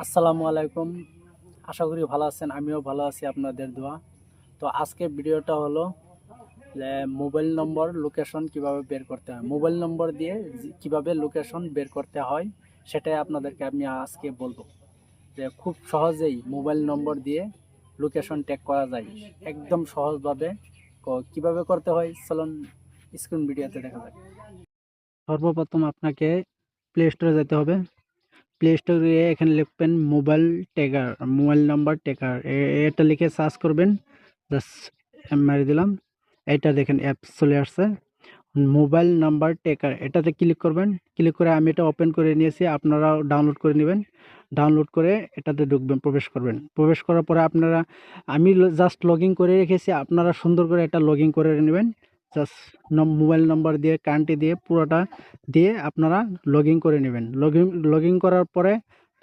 আসসালামু আলাইকুম। আশা করি ভালো আছেন, আমিও ভালো আছি আপনাদের দোয়া। তো আজকে ভিডিওটা হলো যে মোবাইল নম্বর লোকেশন কিভাবে বের করতে হয়, মোবাইল নম্বর দিয়ে কিভাবে লোকেশন বের করতে হয় সেটাই আপনাদেরকে আমি আজকে বলবো। যে খুব সহজেই মোবাইল নম্বর দিয়ে লোকেশন ট্র্যাক করা যায় একদম সহজভাবে। কিভাবে করতে হয় চলুন স্ক্রিন ভিডিওতে দেখা যায়। সর্বপ্রথম আপনাকে প্লে স্টোরে যেতে হবে। প্লে স্টোরে এখানে লিখবেন mobile tracker, mobile number tracker, এটা লিখে সার্চ করবেন। জাস্ট মেরে দিলাম, এটা দেখেন অ্যাপস চলে আসছে। মোবাইল নাম্বার ট্র্যাকার এটাতে ক্লিক করবেন। ক্লিক করে আমি এটা ওপেন করে নিয়েছি, আপনারাও ডাউনলোড করে নেবেন। ডাউনলোড করে এটাতে ঢুকবেন, প্রবেশ করবেন। প্রবেশ করার পরে আপনারা, আমি জাস্ট লগ ইন করে রেখেছি, আপনারা সুন্দর করে এটা লগ ইন করে নেবেন। জাস্ট মোবাইল নাম্বার দিয়ে কান্ট্রি দিয়ে পুরোটা দিয়ে আপনারা লগ ইন করে নেবেন। লগ ইন করার পরে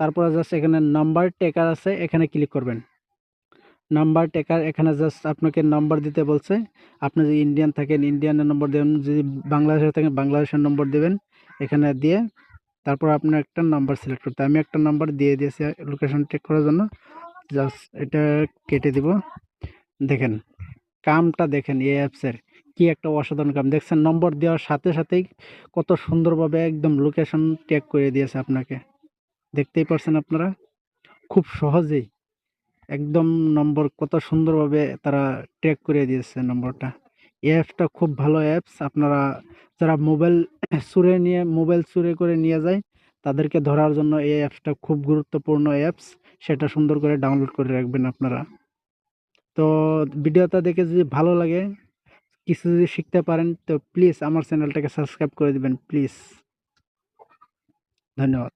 তারপরে জাস্ট এখানে নাম্বার ট্র্যাকার আছে, এখানে ক্লিক করবেন। নাম্বার ট্র্যাকার এখানে জাস্ট আপনাকে নাম্বার দিতে বলছে। আপনি যদি ইন্ডিয়ান থাকেন ইন্ডিয়ানের নম্বর দেবেন, যদি বাংলাদেশে থাকেন বাংলাদেশের নম্বর দেবেন। এখানে দিয়ে তারপর আপনার একটা নাম্বার সিলেক্ট করতে, আমি একটা নাম্বার দিয়ে দিয়েছি লোকেশন চেক করার জন্য। জাস্ট এটা কেটে দিব। দেখেন কামটা দেখেন, এই অ্যাপসের কি একটা অসাধারণ কাম দেখছেন। নম্বর দেওয়ার সাথে সাথেই কত সুন্দরভাবে একদম লোকেশন ট্যাগ করে দিয়েছে আপনাকে, দেখতেই পারছেন আপনারা। খুব সহজেই একদম নম্বর কত সুন্দরভাবে তারা ট্র্যাক করে দিয়েছে নম্বরটা। এই অ্যাপসটা খুব ভালো অ্যাপস। আপনারা যারা মোবাইল চুরি করে নিয়ে যায় তাদেরকে ধরার জন্য এই অ্যাপসটা খুব গুরুত্বপূর্ণ অ্যাপস। সেটা সুন্দর করে ডাউনলোড করে রাখবেন আপনারা। তো ভিডিওটা দেখে যদি ভালো লাগে, কিছু যদি শিখতে পারেন, তো প্লিজ আমার চ্যানেলটাকে সাবস্ক্রাইব করে দিবেন প্লিজ। ধন্যবাদ।